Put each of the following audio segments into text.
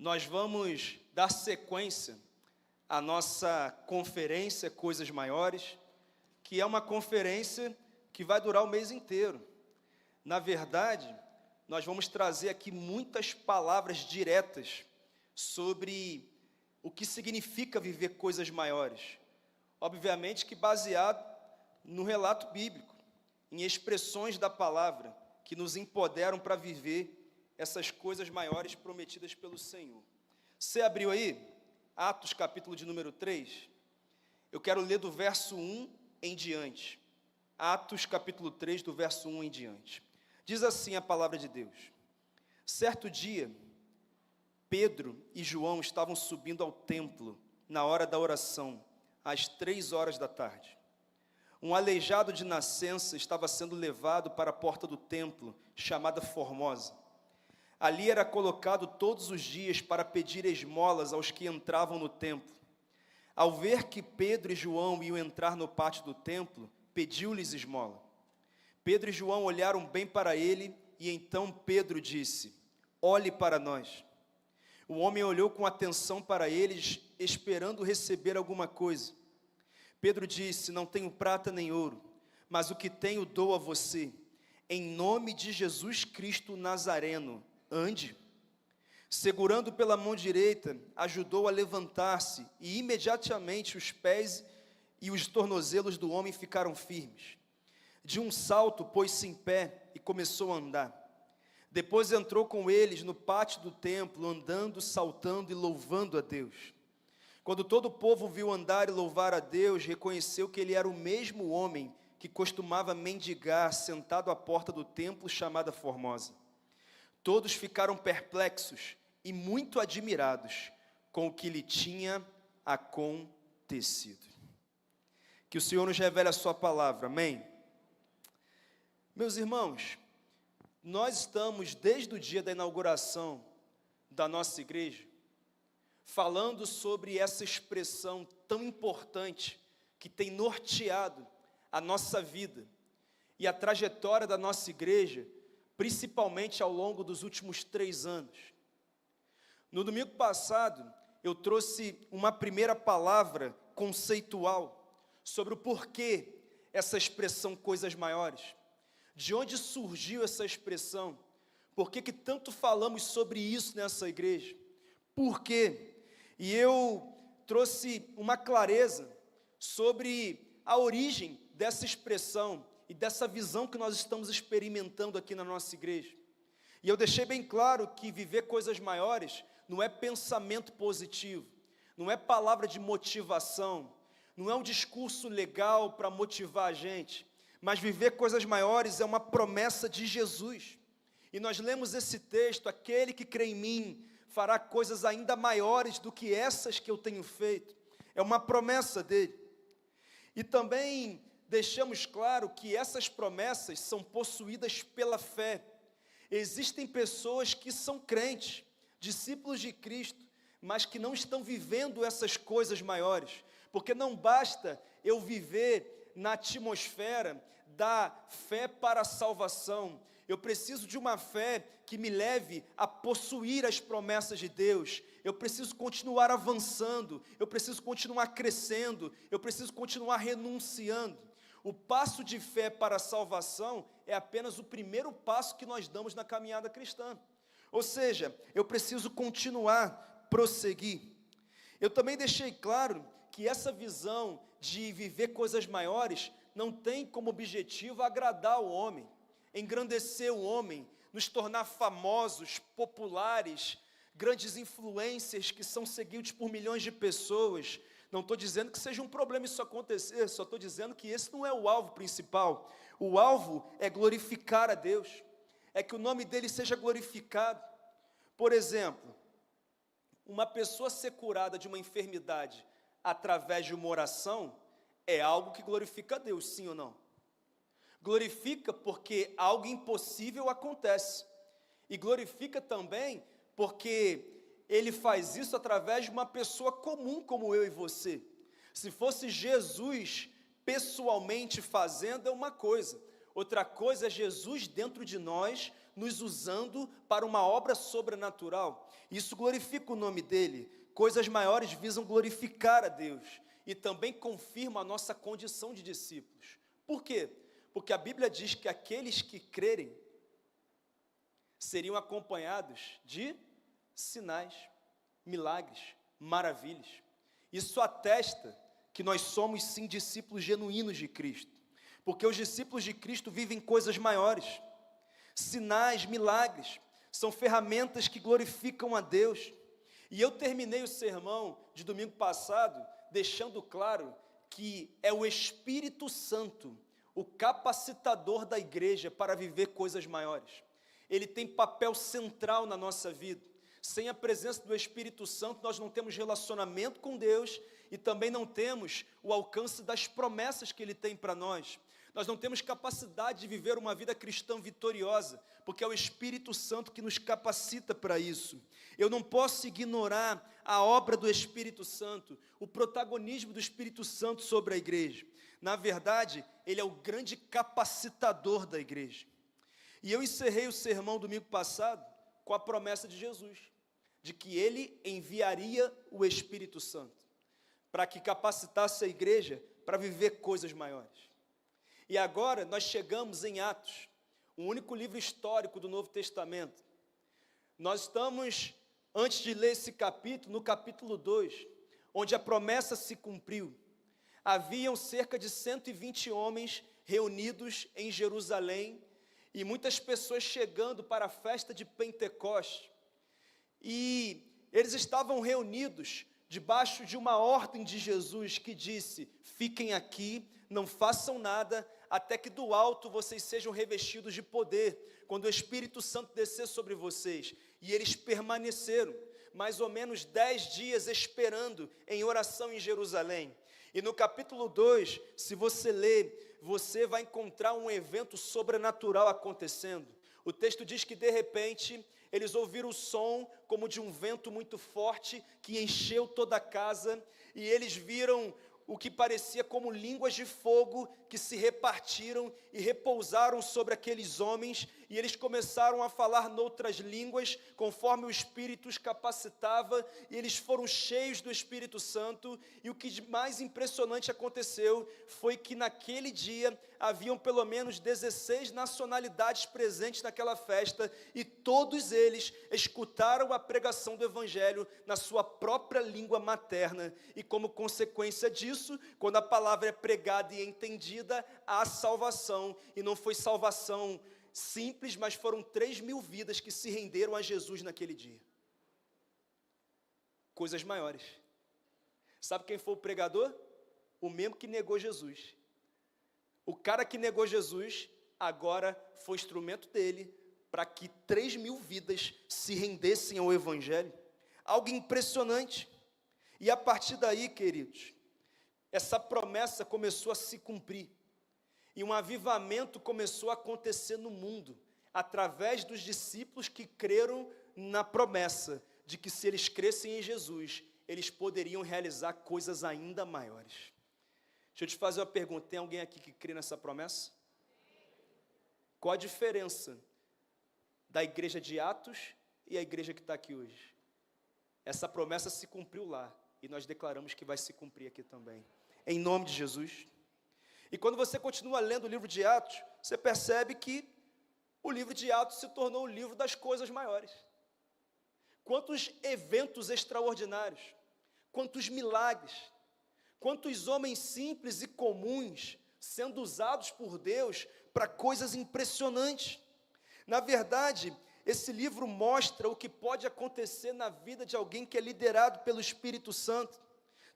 Nós vamos dar sequência à nossa conferência Coisas Maiores, que é uma conferência que vai durar o mês inteiro. Na verdade, nós vamos trazer aqui muitas palavras diretas sobre o que significa viver coisas maiores. Obviamente que baseado no relato bíblico, em expressões da palavra que nos empoderam para viver essas coisas maiores prometidas pelo Senhor. Você abriu aí? Atos, capítulo de número 3. Eu quero ler do verso 1 em diante. Atos, capítulo 3, do verso 1 em diante. Diz assim a palavra de Deus. Certo dia, Pedro e João estavam subindo ao templo na hora da oração, às 3 horas da tarde. Um aleijado de nascença estava sendo levado para a porta do templo, chamada Formosa. Ali era colocado todos os dias para pedir esmolas aos que entravam no templo. Ao ver que Pedro e João iam entrar no pátio do templo, pediu-lhes esmola. Pedro e João olharam bem para ele, e então Pedro disse: olhe para nós. O homem olhou com atenção para eles, esperando receber alguma coisa. Pedro disse: não tenho prata nem ouro, mas o que tenho dou a você. Em nome de Jesus Cristo Nazareno, ande. Segurando pela mão direita, ajudou a levantar-se, e imediatamente os pés e os tornozelos do homem ficaram firmes. De um salto, pôs-se em pé e começou a andar. Depois entrou com eles no pátio do templo, andando, saltando e louvando a Deus. Quando todo o povo viu andar e louvar a Deus, reconheceu que ele era o mesmo homem que costumava mendigar sentado à porta do templo chamada Formosa. Todos ficaram perplexos e muito admirados com o que lhe tinha acontecido. Que o Senhor nos revele a sua palavra, amém? Meus irmãos, nós estamos desde o dia da inauguração da nossa igreja, falando sobre essa expressão tão importante que tem norteado a nossa vida e a trajetória da nossa igreja, principalmente ao longo dos últimos 3 anos. No domingo passado, eu trouxe uma primeira palavra conceitual sobre o porquê essa expressão coisas maiores. De onde surgiu essa expressão? Por que tanto falamos sobre isso nessa igreja? Por quê? E eu trouxe uma clareza sobre a origem dessa expressão e dessa visão que nós estamos experimentando aqui na nossa igreja. E eu deixei bem claro que viver coisas maiores não é pensamento positivo, não é palavra de motivação, não é um discurso legal para motivar a gente, mas viver coisas maiores é uma promessa de Jesus. E nós lemos esse texto: aquele que crê em mim fará coisas ainda maiores do que essas que eu tenho feito. É uma promessa dele. E também deixamos claro que essas promessas são possuídas pela fé. Existem pessoas que são crentes, discípulos de Cristo, mas que não estão vivendo essas coisas maiores, porque não basta eu viver na atmosfera da fé para a salvação. Eu preciso de uma fé que me leve a possuir as promessas de Deus. Eu preciso continuar avançando, eu preciso continuar crescendo, eu preciso continuar renunciando. O passo de fé para a salvação é apenas o primeiro passo que nós damos na caminhada cristã. Ou seja, eu preciso continuar, prosseguir. Eu também deixei claro que essa visão de viver coisas maiores não tem como objetivo agradar o homem, engrandecer o homem, nos tornar famosos, populares, grandes influencers que são seguidos por milhões de pessoas. Não estou dizendo que seja um problema isso acontecer, só estou dizendo que esse não é o alvo principal. O alvo é glorificar a Deus, é que o nome dele seja glorificado. Por exemplo, uma pessoa ser curada de uma enfermidade através de uma oração é algo que glorifica a Deus, sim ou não? Glorifica porque algo impossível acontece, e glorifica também porque ele faz isso através de uma pessoa comum como eu e você. Se fosse Jesus pessoalmente fazendo, é uma coisa. Outra coisa é Jesus dentro de nós, nos usando para uma obra sobrenatural. Isso glorifica o nome dele. Coisas maiores visam glorificar a Deus e também confirma a nossa condição de discípulos. Por quê? Porque a Bíblia diz que aqueles que crerem seriam acompanhados de sinais, milagres, maravilhas. Isso atesta que nós somos sim discípulos genuínos de Cristo, porque os discípulos de Cristo vivem coisas maiores. Sinais, milagres, são ferramentas que glorificam a Deus. E eu terminei o sermão de domingo passado deixando claro que é o Espírito Santo o capacitador da igreja para viver coisas maiores. Ele tem papel central na nossa vida. Sem a presença do Espírito Santo, nós não temos relacionamento com Deus e também não temos o alcance das promessas que Ele tem para nós. Nós não temos capacidade de viver uma vida cristã vitoriosa, porque é o Espírito Santo que nos capacita para isso. Eu não posso ignorar a obra do Espírito Santo, o protagonismo do Espírito Santo sobre a igreja. Na verdade, ele é o grande capacitador da igreja. E eu encerrei o sermão domingo passado com a promessa de Jesus, de que ele enviaria o Espírito Santo, para que capacitasse a igreja para viver coisas maiores. E agora nós chegamos em Atos, o único livro histórico do Novo Testamento. Nós estamos, antes de ler esse capítulo, no capítulo 2, onde a promessa se cumpriu. Haviam cerca de 120 homens reunidos em Jerusalém, e muitas pessoas chegando para a festa de Pentecostes. E eles estavam reunidos debaixo de uma ordem de Jesus que disse: fiquem aqui, não façam nada, até que do alto vocês sejam revestidos de poder, quando o Espírito Santo descer sobre vocês. E eles permaneceram mais ou menos 10 dias esperando em oração em Jerusalém. E no capítulo 2, se você ler, você vai encontrar um evento sobrenatural acontecendo. O texto diz que de repente eles ouviram o som como de um vento muito forte que encheu toda a casa, e eles viram o que parecia como línguas de fogo que se repartiram e repousaram sobre aqueles homens, e eles começaram a falar noutras línguas, conforme o Espírito os capacitava, e eles foram cheios do Espírito Santo. E o que de mais impressionante aconteceu foi que naquele dia haviam pelo menos 16 nacionalidades presentes naquela festa, e todos eles escutaram a pregação do Evangelho na sua própria língua materna, e como consequência disso, quando a palavra é pregada e entendida, há salvação. E não foi salvação simples, mas foram 3.000 vidas que se renderam a Jesus naquele dia. Coisas maiores. Sabe quem foi o pregador? O mesmo que negou Jesus. O cara que negou Jesus, agora foi instrumento dele para que 3.000 vidas se rendessem ao Evangelho. Algo impressionante. E a partir daí, queridos, essa promessa começou a se cumprir. E um avivamento começou a acontecer no mundo, através dos discípulos que creram na promessa de que se eles crescem em Jesus, eles poderiam realizar coisas ainda maiores. Deixa eu te fazer uma pergunta: tem alguém aqui que crê nessa promessa? Qual a diferença da igreja de Atos e a igreja que está aqui hoje? Essa promessa se cumpriu lá, e nós declaramos que vai se cumprir aqui também, em nome de Jesus. E quando você continua lendo o livro de Atos, você percebe que o livro de Atos se tornou o livro das coisas maiores. Quantos eventos extraordinários, quantos milagres, quantos homens simples e comuns sendo usados por Deus para coisas impressionantes. Na verdade, esse livro mostra o que pode acontecer na vida de alguém que é liderado pelo Espírito Santo.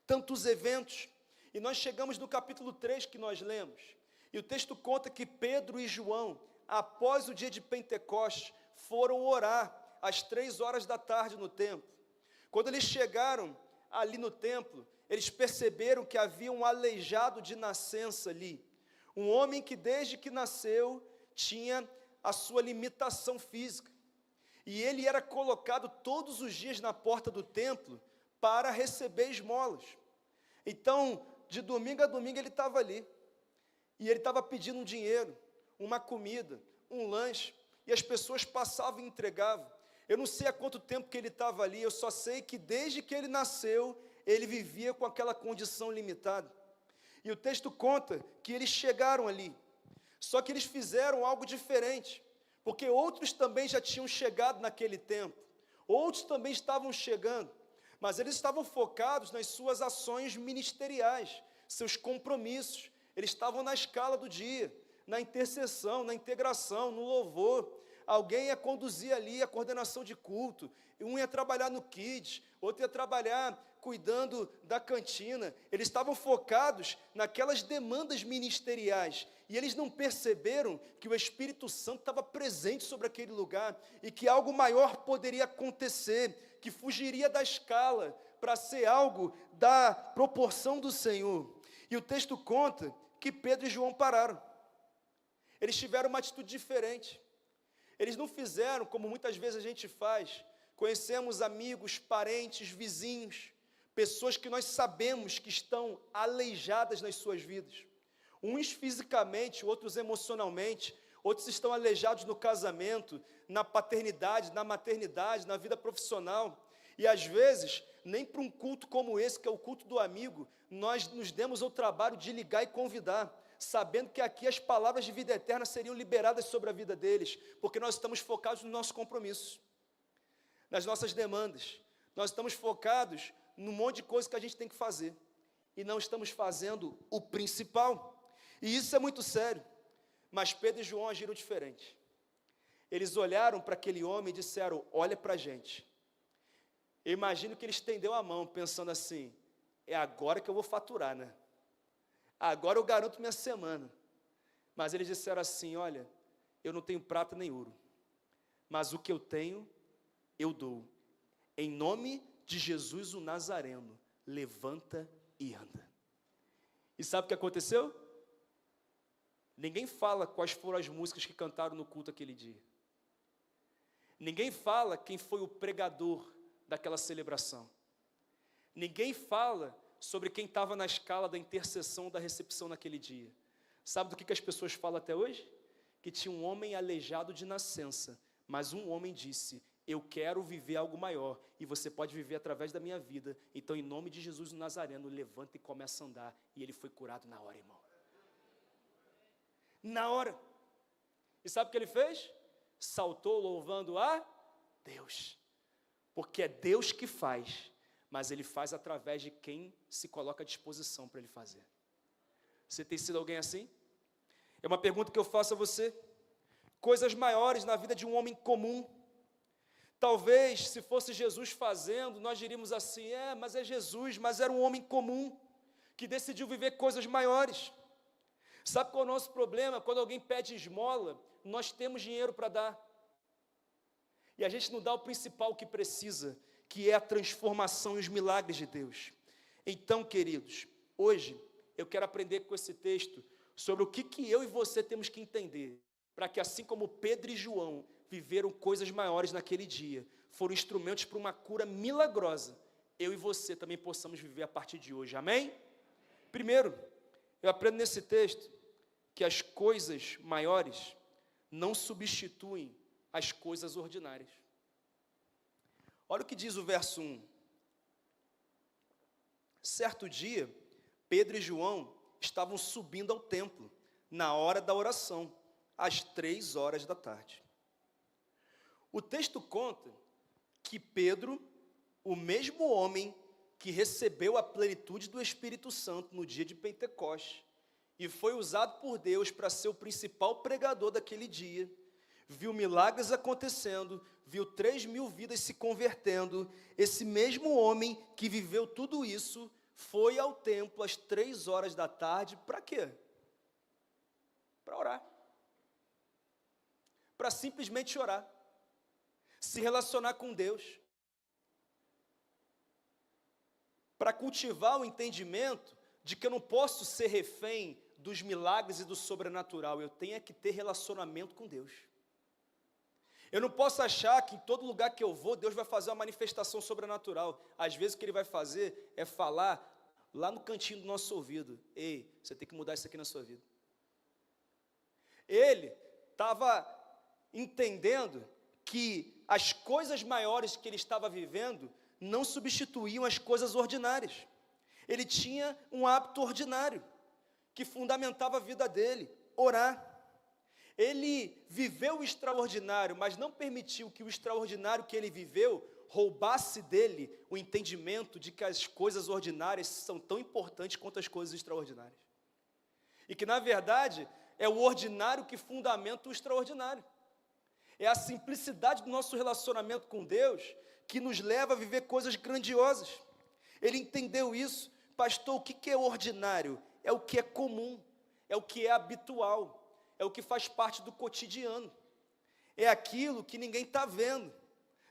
Tantos eventos. E nós chegamos no capítulo 3 que nós lemos, e o texto conta que Pedro e João, após o dia de Pentecostes, foram orar às 3 horas da tarde no templo. Quando eles chegaram ali no templo, eles perceberam que havia um aleijado de nascença ali, um homem que desde que nasceu tinha a sua limitação física, e ele era colocado todos os dias na porta do templo para receber esmolas. Então, de domingo a domingo ele estava ali, e ele estava pedindo dinheiro. uma comida, um lanche, e as pessoas passavam e entregavam. Eu não sei há quanto tempo que ele estava ali, eu só sei que desde que ele nasceu, ele vivia com aquela condição limitada. E o texto conta que eles chegaram ali, só que eles fizeram algo diferente, porque outros também já tinham chegado naquele tempo, outros também estavam chegando, mas eles estavam focados nas suas ações ministeriais, seus compromissos, eles estavam na escala do dia, na intercessão, na integração, no louvor. Alguém ia conduzir ali a coordenação de culto, um ia trabalhar no Kids, outro ia trabalhar cuidando da cantina. Eles estavam focados naquelas demandas ministeriais, e eles não perceberam que o Espírito Santo estava presente sobre aquele lugar, e que algo maior poderia acontecer, que fugiria da escala, para ser algo da proporção do Senhor. E o texto conta que Pedro e João pararam. Eles tiveram uma atitude diferente. Eles não fizeram como muitas vezes a gente faz. Conhecemos amigos, parentes, vizinhos, pessoas que nós sabemos que estão aleijadas nas suas vidas. Uns fisicamente, outros emocionalmente, outros estão aleijados no casamento, na paternidade, na maternidade, na vida profissional. E às vezes, nem para um culto como esse, que é o culto do amigo, nós nos demos ao trabalho de ligar e convidar, sabendo que aqui as palavras de vida eterna seriam liberadas sobre a vida deles, porque nós estamos focados no nosso compromisso, nas nossas demandas, nós estamos focados num monte de coisa que a gente tem que fazer, e não estamos fazendo o principal, e isso é muito sério. Mas Pedro e João agiram diferente. Eles olharam para aquele homem e disseram: olha para a gente. Eu imagino que ele estendeu a mão, pensando assim: é agora que eu vou faturar, né? Agora eu garanto minha semana. Mas eles disseram assim: olha, eu não tenho prata nem ouro, mas o que eu tenho, eu dou. Em nome de Jesus o Nazareno, levanta e anda. E sabe o que aconteceu? Ninguém fala quais foram as músicas que cantaram no culto aquele dia. Ninguém fala quem foi o pregador daquela celebração. Ninguém fala sobre quem estava na escala da intercessão, da recepção naquele dia. Sabe do que as pessoas falam até hoje? Que tinha um homem aleijado de nascença, mas um homem disse: eu quero viver algo maior, e você pode viver através da minha vida. Então, em nome de Jesus o Nazareno, levanta e começa a andar. E ele foi curado na hora, irmão. Na hora. E sabe o que ele fez? Saltou louvando a Deus, porque é Deus que faz, mas Ele faz através de quem se coloca à disposição para Ele fazer. Você tem sido alguém assim? É uma pergunta que eu faço a você. Coisas maiores na vida de um homem comum. Talvez, se fosse Jesus fazendo, nós diríamos assim: mas é Jesus, mas era um homem comum, que decidiu viver coisas maiores. Sabe qual é o nosso problema? Quando alguém pede esmola, nós temos dinheiro para dar, e a gente não dá o principal que precisa, que é a transformação e os milagres de Deus. Então, queridos, hoje eu quero aprender com esse texto sobre o que eu e você temos que entender, para que assim como Pedro e João viveram coisas maiores naquele dia, foram instrumentos para uma cura milagrosa, eu e você também possamos viver a partir de hoje, amém? Primeiro, eu aprendo nesse texto que as coisas maiores não substituem as coisas ordinárias. Olha o que diz o verso 1. Certo dia, Pedro e João estavam subindo ao templo, na hora da oração, às 3 horas da tarde. O texto conta que Pedro, o mesmo homem que recebeu a plenitude do Espírito Santo no dia de Pentecostes, e foi usado por Deus para ser o principal pregador daquele dia, viu milagres acontecendo, viu 3.000 vidas se convertendo. Esse mesmo homem que viveu tudo isso, foi ao templo às 3 horas da tarde, para quê? Para orar. Para simplesmente orar. Se relacionar com Deus. Para cultivar o entendimento de que eu não posso ser refém dos milagres e do sobrenatural, eu tenho que ter relacionamento com Deus. Eu não posso achar que em todo lugar que eu vou, Deus vai fazer uma manifestação sobrenatural. Às vezes o que Ele vai fazer é falar lá no cantinho do nosso ouvido: ei, você tem que mudar isso aqui na sua vida. Ele estava entendendo que as coisas maiores que ele estava vivendo não substituíam as coisas ordinárias. Ele tinha um hábito ordinário que fundamentava a vida dele, orar. Ele viveu o extraordinário, mas não permitiu que o extraordinário que ele viveu roubasse dele o entendimento de que as coisas ordinárias são tão importantes quanto as coisas extraordinárias. E que, na verdade, é o ordinário que fundamenta o extraordinário. É a simplicidade do nosso relacionamento com Deus que nos leva a viver coisas grandiosas. Ele entendeu isso. Pastor, o que é ordinário? É o que é comum, é o que é habitual, é o que faz parte do cotidiano. É aquilo que ninguém está vendo,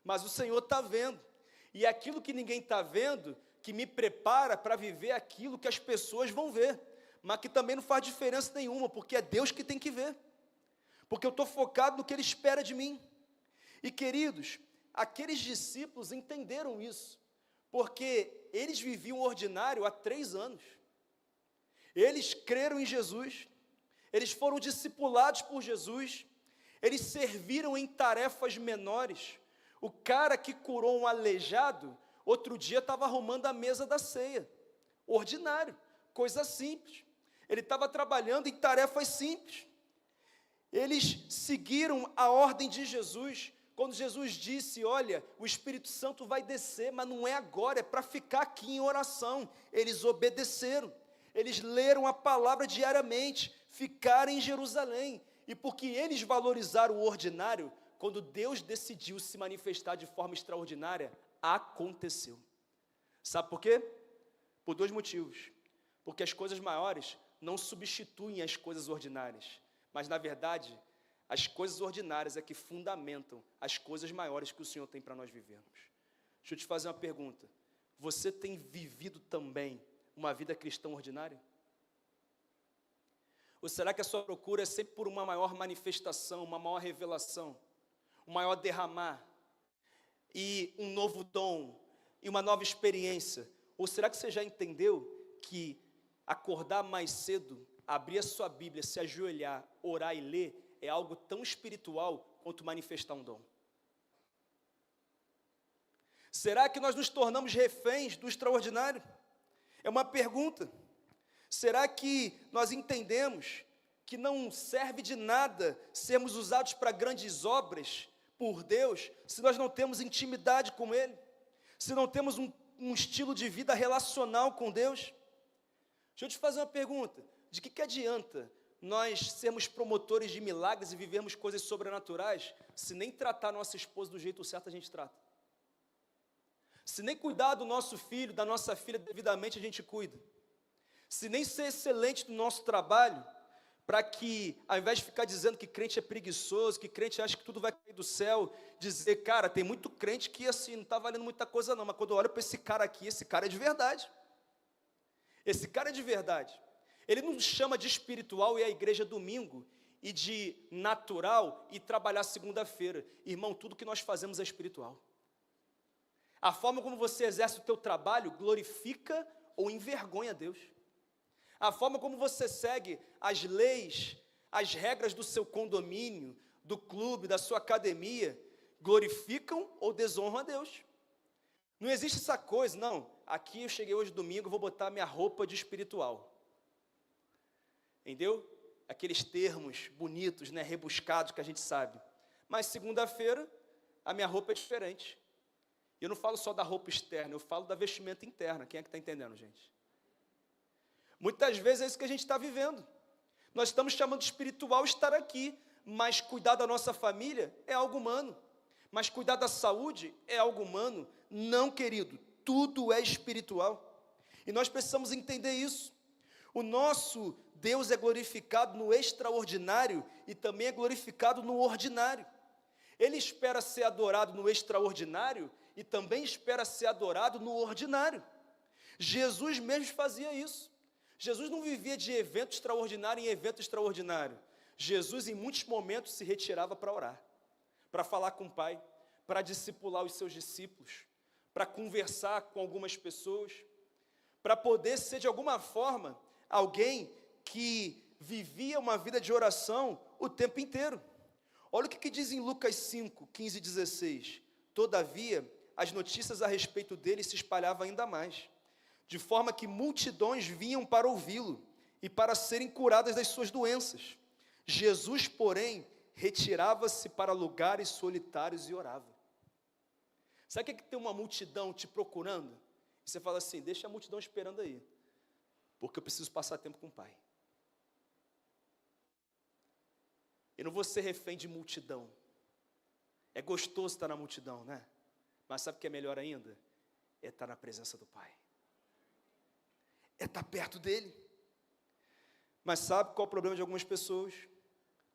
mas o Senhor está vendo. E é aquilo que ninguém está vendo que me prepara para viver aquilo que as pessoas vão ver, mas que também não faz diferença nenhuma, porque é Deus que tem que ver. Porque eu estou focado no que Ele espera de mim. E, queridos, aqueles discípulos entenderam isso, porque eles viviam o ordinário há 3 anos. Eles creram em Jesus, eles foram discipulados por Jesus, eles serviram em tarefas menores. O cara que curou um aleijado, outro dia estava arrumando a mesa da ceia. Ordinário, coisa simples. Ele estava trabalhando em tarefas simples. Eles seguiram a ordem de Jesus, quando Jesus disse, olha, o Espírito Santo vai descer, mas não é agora, é para ficar aqui em oração. Eles obedeceram, eles leram a palavra diariamente, ficaram em Jerusalém, e porque eles valorizaram o ordinário, quando Deus decidiu se manifestar de forma extraordinária, aconteceu. Sabe por quê? Por 2 motivos. Porque as coisas maiores não substituem as coisas ordinárias, mas, na verdade, as coisas ordinárias é que fundamentam as coisas maiores que o Senhor tem para nós vivermos. Deixa eu te fazer uma pergunta. Você tem vivido também uma vida cristã ordinária? Ou será que a sua procura é sempre por uma maior manifestação, uma maior revelação, um maior derramar, e um novo dom, e uma nova experiência? Ou será que você já entendeu que acordar mais cedo, abrir a sua Bíblia, se ajoelhar, orar e ler, é algo tão espiritual quanto manifestar um dom? Será que nós nos tornamos reféns do extraordinário? É uma pergunta. Será que nós entendemos que não serve de nada sermos usados para grandes obras por Deus, se nós não temos intimidade com Ele, se não temos um estilo de vida relacional com Deus? Deixa eu te fazer uma pergunta. De que adianta nós sermos promotores de milagres e vivermos coisas sobrenaturais, se nem tratar nossa esposa do jeito certo a gente trata? Se nem cuidar do nosso filho, da nossa filha devidamente a gente cuida? Se nem ser excelente no nosso trabalho, para que, ao invés de ficar dizendo que crente é preguiçoso, que crente acha que tudo vai cair do céu, dizer, cara, tem muito crente que assim, não está valendo muita coisa não, mas quando eu olho para esse cara aqui, esse cara é de verdade. Esse cara é de verdade. Ele não chama de espiritual e a igreja domingo, e de natural e trabalhar segunda-feira. Irmão, tudo que nós fazemos é espiritual. A forma como você exerce o teu trabalho glorifica ou envergonha Deus. A forma como você segue as leis, as regras do seu condomínio, do clube, da sua academia, glorificam ou desonram a Deus. Não existe essa coisa, não, aqui eu cheguei hoje domingo, vou botar minha roupa de espiritual. Entendeu? Aqueles termos bonitos, né, rebuscados que a gente sabe. Mas segunda-feira, a minha roupa é diferente. Eu não falo só da roupa externa, eu falo da vestimenta interna. Quem é que está entendendo, gente? Muitas vezes é isso que a gente está vivendo. Nós estamos chamando de espiritual estar aqui, mas cuidar da nossa família é algo humano. Mas cuidar da saúde é algo humano. Não, querido, tudo é espiritual. E nós precisamos entender isso. O nosso Deus é glorificado no extraordinário e também é glorificado no ordinário. Ele espera ser adorado no extraordinário e também espera ser adorado no ordinário. Jesus mesmo fazia isso. Jesus não vivia de evento extraordinário em evento extraordinário. Jesus, em muitos momentos, se retirava para orar, para falar com o Pai, para discipular os seus discípulos, para conversar com algumas pessoas, para poder ser, de alguma forma, alguém que vivia uma vida de oração o tempo inteiro. Olha o que diz em Lucas 5, 15 e 16. Todavia, as notícias a respeito dele se espalhavam ainda mais, de forma que multidões vinham para ouvi-lo e para serem curadas das suas doenças. Jesus, porém, retirava-se para lugares solitários e orava. Sabe o que tem uma multidão te procurando? E você fala assim, deixa a multidão esperando aí, porque eu preciso passar tempo com o Pai. Eu não vou ser refém de multidão. É gostoso estar na multidão, né? Mas sabe o que é melhor ainda? É estar na presença do Pai. É estar perto dEle. Mas sabe qual é o problema de algumas pessoas?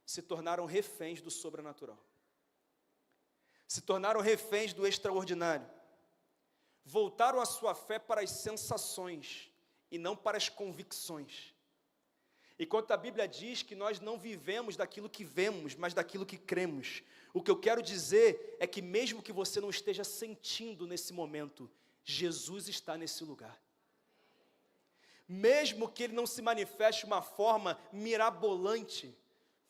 Se tornaram reféns do sobrenatural. Se tornaram reféns do extraordinário. Voltaram a sua fé para as sensações e não para as convicções. Enquanto a Bíblia diz que nós não vivemos daquilo que vemos, mas daquilo que cremos. O que eu quero dizer é que mesmo que você não esteja sentindo nesse momento, Jesus está nesse lugar. Mesmo que Ele não se manifeste de uma forma mirabolante,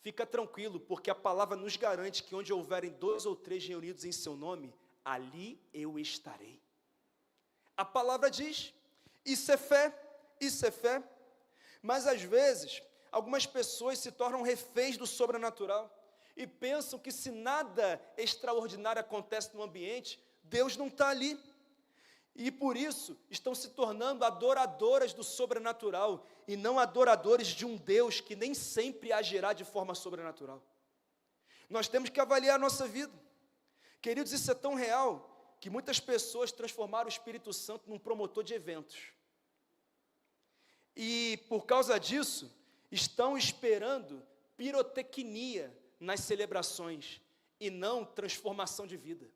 fica tranquilo, porque a palavra nos garante que onde houverem 2 ou 3 reunidos em seu nome, ali eu estarei. A palavra diz, isso é fé, isso é fé. Mas às vezes, algumas pessoas se tornam reféns do sobrenatural e pensam que se nada extraordinário acontece no ambiente, Deus não está ali. E por isso, estão se tornando adoradoras do sobrenatural e não adoradores de um Deus que nem sempre agirá de forma sobrenatural. Nós temos que avaliar a nossa vida. Queridos, isso é tão real que muitas pessoas transformaram o Espírito Santo num promotor de eventos. E por causa disso, estão esperando pirotecnia nas celebrações e não transformação de vida.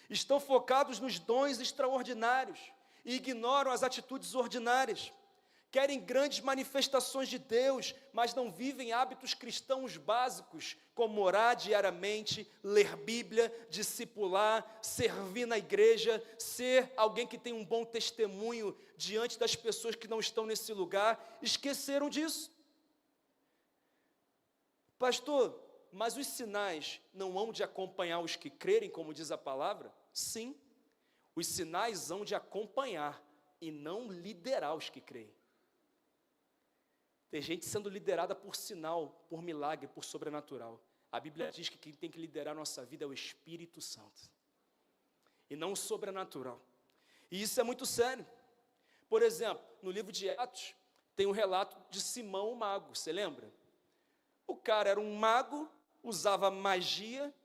Estão focados nos dons extraordinários e ignoram as atitudes ordinárias. Querem grandes manifestações de Deus, mas não vivem hábitos cristãos básicos, como orar diariamente, ler Bíblia, discipular, servir na igreja, ser alguém que tem um bom testemunho diante das pessoas que não estão nesse lugar. Esqueceram disso. Pastor, mas os sinais não hão de acompanhar os que crerem, como diz a palavra? Sim, os sinais hão de acompanhar e não liderar os que creem. Tem gente sendo liderada por sinal, por milagre, por sobrenatural. A Bíblia diz que quem tem que liderar a nossa vida é o Espírito Santo, e não o sobrenatural. E isso é muito sério. Por exemplo, no livro de Atos, tem um relato de Simão o mago, você lembra? O cara era um mago, usava magia,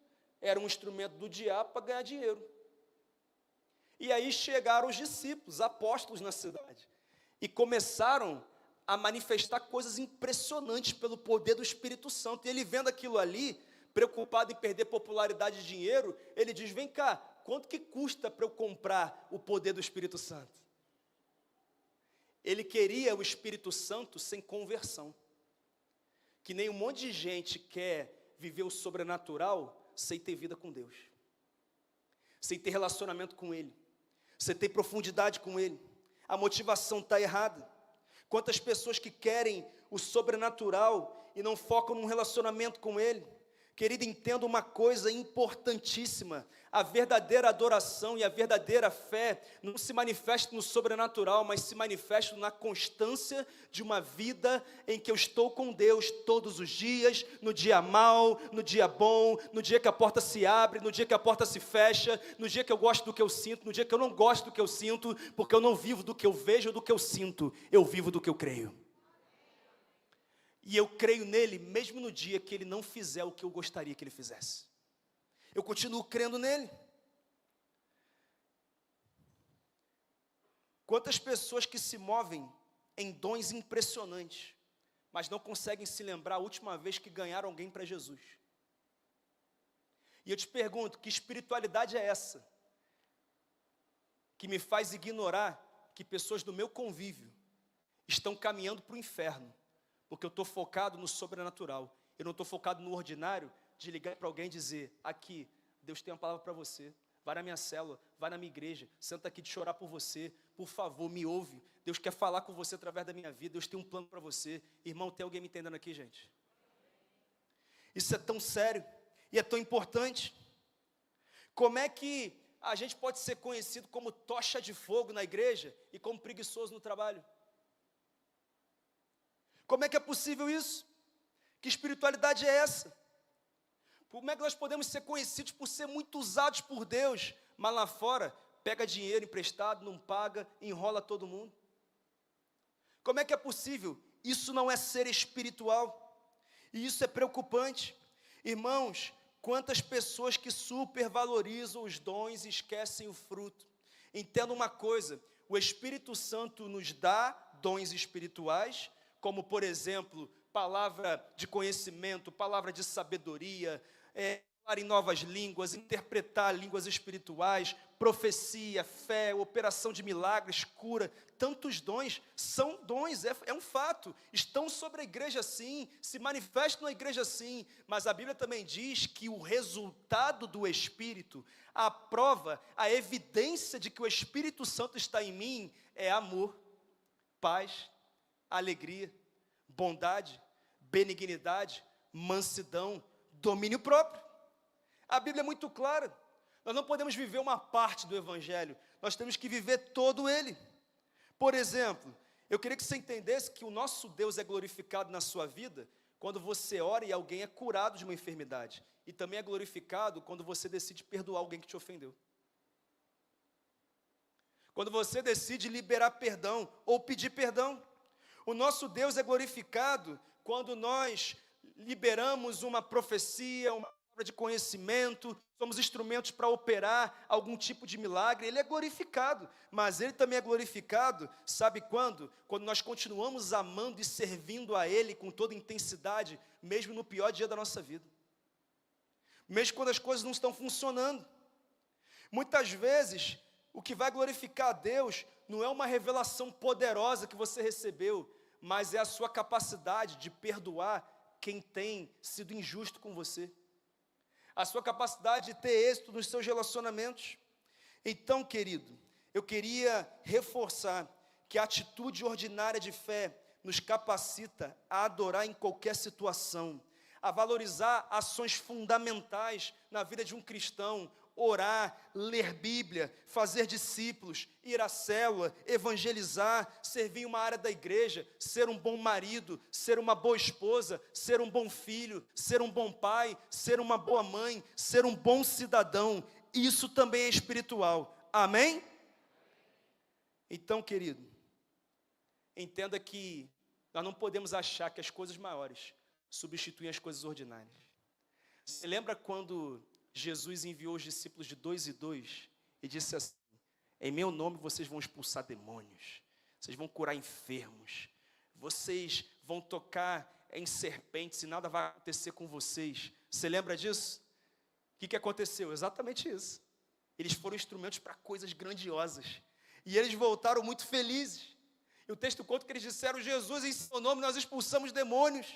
era um instrumento do diabo para ganhar dinheiro. E aí chegaram os discípulos, apóstolos na cidade, e começaram a manifestar coisas impressionantes pelo poder do Espírito Santo. E ele vendo aquilo ali, preocupado em perder popularidade e dinheiro, ele diz, vem cá, quanto que custa para eu comprar o poder do Espírito Santo? Ele queria o Espírito Santo sem conversão. Que nem um monte de gente quer viver o sobrenatural sem ter vida com Deus, sem ter relacionamento com Ele, sem ter profundidade com Ele. A motivação está errada. Quantas pessoas que querem o sobrenatural e não focam num relacionamento com Ele. Querido, entenda uma coisa importantíssima: a verdadeira adoração e a verdadeira fé não se manifestam no sobrenatural, mas se manifestam na constância de uma vida em que eu estou com Deus todos os dias, no dia mau, no dia bom, no dia que a porta se abre, no dia que a porta se fecha, no dia que eu gosto do que eu sinto, no dia que eu não gosto do que eu sinto, porque eu não vivo do que eu vejo ou do que eu sinto, eu vivo do que eu creio. E eu creio nele, mesmo no dia que ele não fizer o que eu gostaria que ele fizesse. Eu continuo crendo nele. Quantas pessoas que se movem em dons impressionantes, mas não conseguem se lembrar a última vez que ganharam alguém para Jesus. E eu te pergunto, que espiritualidade é essa? Que me faz ignorar que pessoas do meu convívio estão caminhando para o inferno, porque eu estou focado no sobrenatural. Eu não estou focado no ordinário, de ligar para alguém e dizer, aqui, Deus tem uma palavra para você. vai na minha célula, vai na minha igreja, senta aqui de chorar por você, por favor, me ouve. Deus quer falar com você através da minha vida, Deus tem um plano para você. Irmão, tem alguém me entendendo aqui, gente? Isso é tão sério e é tão importante. Como é que a gente pode ser conhecido como tocha de fogo na igreja e como preguiçoso no trabalho? Como é que é possível isso? Que espiritualidade é essa? Como é que nós podemos ser conhecidos por ser muito usados por Deus, mas lá fora pega dinheiro emprestado, não paga, enrola todo mundo? Como é que é possível? Isso não é ser espiritual, e isso é preocupante. Irmãos, quantas pessoas que supervalorizam os dons e esquecem o fruto. Entenda uma coisa, o Espírito Santo nos dá dons espirituais, como por exemplo, palavra de conhecimento, palavra de sabedoria, falar em novas línguas, interpretar línguas espirituais, profecia, fé, operação de milagres, cura. Tantos dons, são dons, é um fato, estão sobre a igreja sim, se manifestam na igreja sim, mas a Bíblia também diz que o resultado do Espírito, a prova, a evidência de que o Espírito Santo está em mim, é amor, paz, alegria, bondade, benignidade, mansidão, domínio próprio. A Bíblia é muito clara, nós não podemos viver uma parte do Evangelho, nós temos que viver todo ele. Por exemplo, eu queria que você entendesse que o nosso Deus é glorificado na sua vida quando você ora e alguém é curado de uma enfermidade, e também é glorificado quando você decide perdoar alguém que te ofendeu. Quando você decide liberar perdão ou pedir perdão. O nosso Deus é glorificado quando nós liberamos uma profecia, uma palavra de conhecimento, somos instrumentos para operar algum tipo de milagre. Ele é glorificado, mas Ele também é glorificado, sabe quando? Quando nós continuamos amando e servindo a Ele com toda intensidade, mesmo no pior dia da nossa vida, mesmo quando as coisas não estão funcionando. Muitas vezes, o que vai glorificar a Deus não é uma revelação poderosa que você recebeu, mas é a sua capacidade de perdoar quem tem sido injusto com você, a sua capacidade de ter êxito nos seus relacionamentos. Então, querido, eu queria reforçar que a atitude ordinária de fé nos capacita a adorar em qualquer situação, a valorizar ações fundamentais na vida de um cristão, orar, ler Bíblia, fazer discípulos, ir à célula, evangelizar, servir em uma área da igreja, ser um bom marido, ser uma boa esposa, ser um bom filho, ser um bom pai, ser uma boa mãe, ser um bom cidadão. Isso também é espiritual. Amém? Então, querido, entenda que nós não podemos achar que as coisas maiores substituem as coisas ordinárias. Você lembra quando Jesus enviou os discípulos de 2 em 2 e disse assim: em meu nome vocês vão expulsar demônios, vocês vão curar enfermos, vocês vão tocar em serpentes e nada vai acontecer com vocês. Você lembra disso? O que aconteceu? Exatamente isso. Eles foram instrumentos para coisas grandiosas e eles voltaram muito felizes. E o texto conta que eles disseram: Jesus, em seu nome nós expulsamos demônios,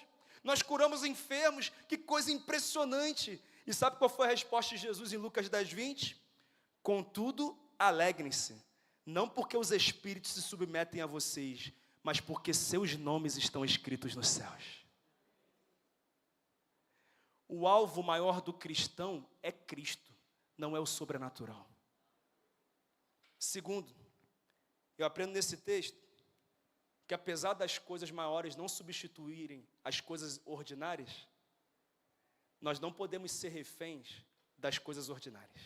nós curamos enfermos. Que coisa impressionante. E sabe qual foi a resposta de Jesus em Lucas 10:20? Contudo, alegrem-se, não porque os espíritos se submetem a vocês, mas porque seus nomes estão escritos nos céus. O alvo maior do cristão é Cristo, não é o sobrenatural. Segundo, eu aprendo nesse texto que apesar das coisas maiores não substituírem as coisas ordinárias, nós não podemos ser reféns das coisas ordinárias.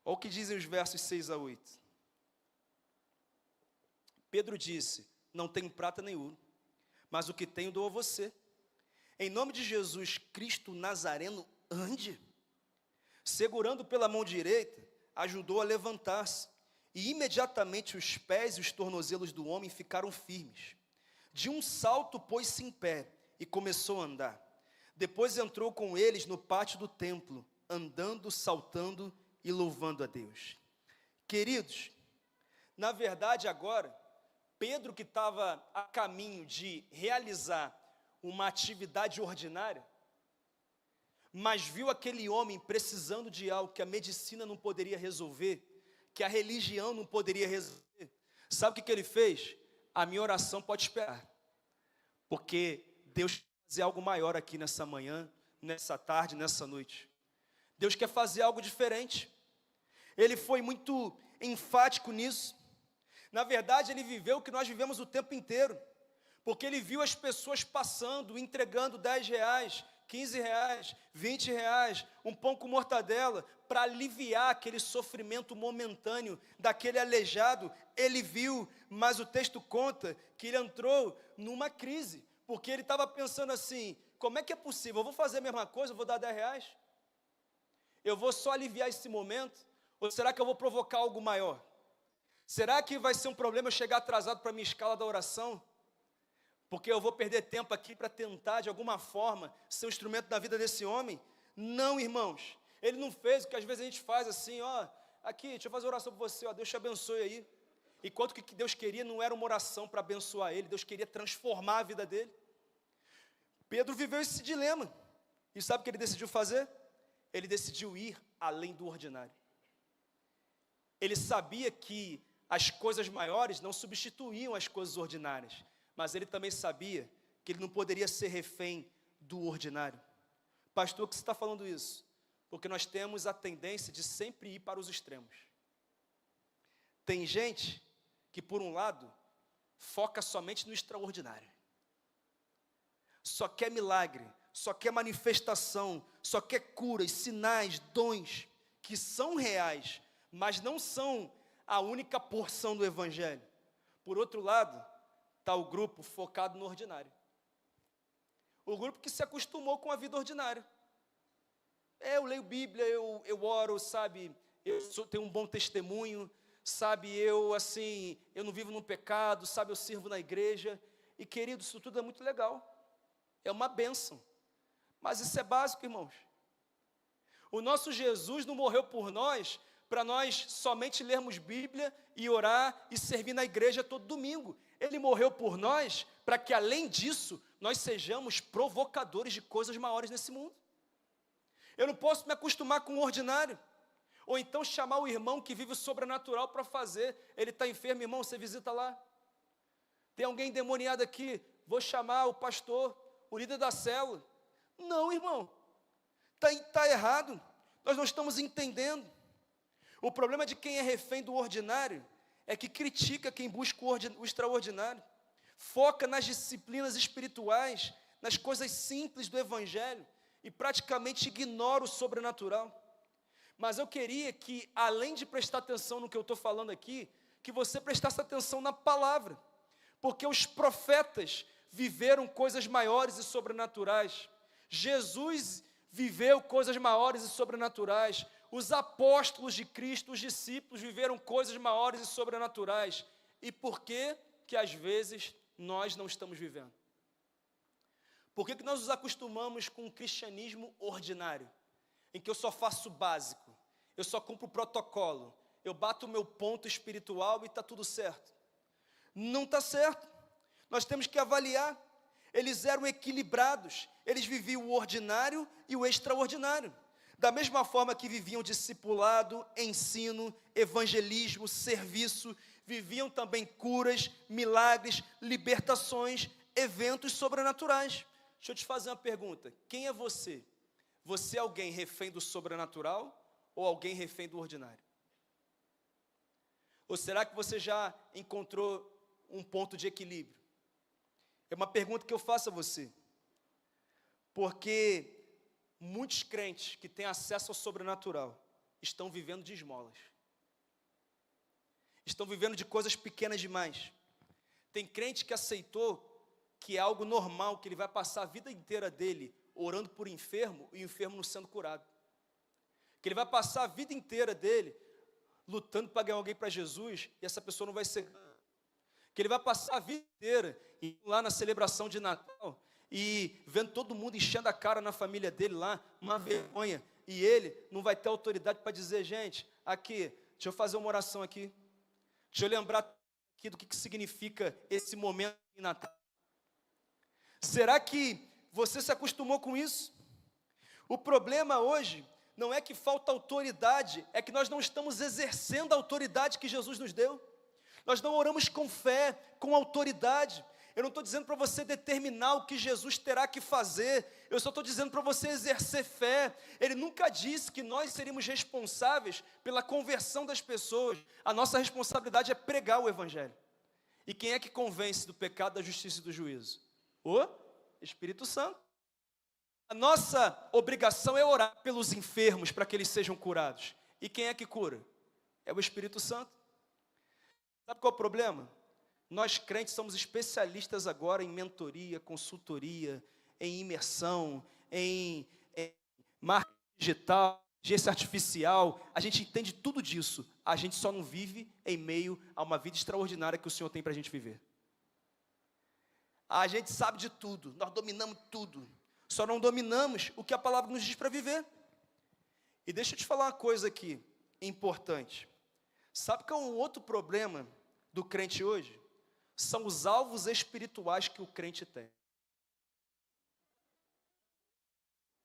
Olha o que dizem os versos 6 a 8. Pedro disse: não tenho prata nem ouro, mas o que tenho dou a você. Em nome de Jesus Cristo Nazareno, ande. Segurando pela mão direita, ajudou a levantar-se, e imediatamente os pés e os tornozelos do homem ficaram firmes. De um salto pôs-se em pé e começou a andar. Depois entrou com eles no pátio do templo, andando, saltando e louvando a Deus. Queridos, na verdade agora, Pedro, que estava a caminho de realizar uma atividade ordinária, mas viu aquele homem precisando de algo que a medicina não poderia resolver, que a religião não poderia resolver. Sabe o que ele fez? A minha oração pode esperar, porque Deus quer fazer algo maior aqui nessa manhã, nessa tarde, nessa noite. Deus quer fazer algo diferente. Ele foi muito enfático nisso. Na verdade, ele viveu o que nós vivemos o tempo inteiro, porque ele viu as pessoas passando, entregando R$10, R$15, R$20, um pão com mortadela, para aliviar aquele sofrimento momentâneo daquele aleijado. Ele viu, mas o texto conta que ele entrou numa crise, porque ele estava pensando assim: como é que é possível? Eu vou fazer a mesma coisa, eu vou dar R$10? Eu vou só aliviar esse momento? Ou será que eu vou provocar algo maior? Será que vai ser um problema eu chegar atrasado para a minha escala da oração? Porque eu vou perder tempo aqui para tentar, de alguma forma, ser um instrumento da vida desse homem? Não, irmãos. Ele não fez o que às vezes a gente faz assim: ó, aqui, deixa eu fazer oração por você, ó, Deus te abençoe aí. Enquanto que Deus queria não era uma oração para abençoar ele, Deus queria transformar a vida dele. Pedro viveu esse dilema. E sabe o que ele decidiu fazer? Ele decidiu ir além do ordinário. Ele sabia que as coisas maiores não substituíam as coisas ordinárias, mas ele também sabia que ele não poderia ser refém do ordinário. Pastor, por que você está falando isso? Porque nós temos a tendência de sempre ir para os extremos. Tem gente que, por um lado, foca somente no extraordinário. Só quer milagre, só quer manifestação, só quer curas, sinais, dons, que são reais, mas não são a única porção do Evangelho. Por outro lado, está o grupo focado no ordinário. O grupo que se acostumou com a vida ordinária. Eu leio Bíblia, eu oro, sabe, tenho um bom testemunho, sabe, eu não vivo no pecado, sabe, eu sirvo na igreja. E querido, isso tudo é muito legal, é uma bênção, mas isso é básico, irmãos. O nosso Jesus não morreu por nós para nós somente lermos Bíblia e orar e servir na igreja todo domingo. Ele morreu por nós para que, além disso, nós sejamos provocadores de coisas maiores nesse mundo. Eu não posso me acostumar com o ordinário, ou então chamar o irmão que vive o sobrenatural para fazer. Ele está enfermo, irmão, você visita lá. Tem alguém endemoniado aqui, vou chamar o pastor, o líder da célula. Não, irmão, está errado, nós não estamos entendendo. O problema de quem é refém do ordinário é que critica quem busca o extraordinário, foca nas disciplinas espirituais, nas coisas simples do Evangelho, e praticamente ignora o sobrenatural. Mas eu queria que, além de prestar atenção no que eu estou falando aqui, que você prestasse atenção na palavra, porque os profetas viveram coisas maiores e sobrenaturais. Jesus viveu coisas maiores e sobrenaturais. Os apóstolos de Cristo, os discípulos, viveram coisas maiores e sobrenaturais. E por que que às vezes nós não estamos vivendo? Por que que nós nos acostumamos com um cristianismo ordinário, em que eu só faço o básico, eu só cumpro o protocolo, eu bato o meu ponto espiritual e está tudo certo? Não está certo. Nós temos que avaliar. Eles eram equilibrados, eles viviam o ordinário e o extraordinário. Da mesma forma que viviam discipulado, ensino, evangelismo, serviço, viviam também curas, milagres, libertações, eventos sobrenaturais. Deixa eu te fazer uma pergunta: quem é você? Você é alguém refém do sobrenatural ou alguém refém do ordinário? Ou será que você já encontrou um ponto de equilíbrio? É uma pergunta que eu faço a você, porque muitos crentes que têm acesso ao sobrenatural estão vivendo de esmolas, estão vivendo de coisas pequenas demais. Tem crente que aceitou que é algo normal, que ele vai passar a vida inteira dele orando por enfermo e o enfermo não sendo curado, que ele vai passar a vida inteira dele lutando para ganhar alguém para Jesus e essa pessoa não vai ser, que ele vai passar a vida inteira lá na celebração de Natal e vendo todo mundo enchendo a cara na família dele lá, uma vergonha, e ele não vai ter autoridade para dizer: gente, aqui, deixa eu fazer uma oração aqui, deixa eu lembrar aqui do que significa esse momento de Natal. Será que você se acostumou com isso? O problema hoje não é que falta autoridade, é que nós não estamos exercendo a autoridade que Jesus nos deu. Nós não oramos com fé, com autoridade. Eu não estou dizendo para você determinar o que Jesus terá que fazer, eu só estou dizendo para você exercer fé. Ele nunca disse que nós seríamos responsáveis pela conversão das pessoas. A nossa responsabilidade é pregar o Evangelho. E quem é que convence do pecado, da justiça e do juízo? O Espírito Santo. A nossa obrigação é orar pelos enfermos para que eles sejam curados. E quem é que cura? É o Espírito Santo. Sabe qual é o problema? Nós crentes somos especialistas agora em mentoria, consultoria, em imersão, em marketing digital, inteligência artificial. A gente entende tudo disso. A gente só não vive em meio a uma vida extraordinária que o Senhor tem para a gente viver. A gente sabe de tudo, nós dominamos tudo. Só não dominamos o que a palavra nos diz para viver. E deixa eu te falar uma coisa aqui, importante. Sabe qual é um outro problema do crente hoje? São os alvos espirituais que o crente tem.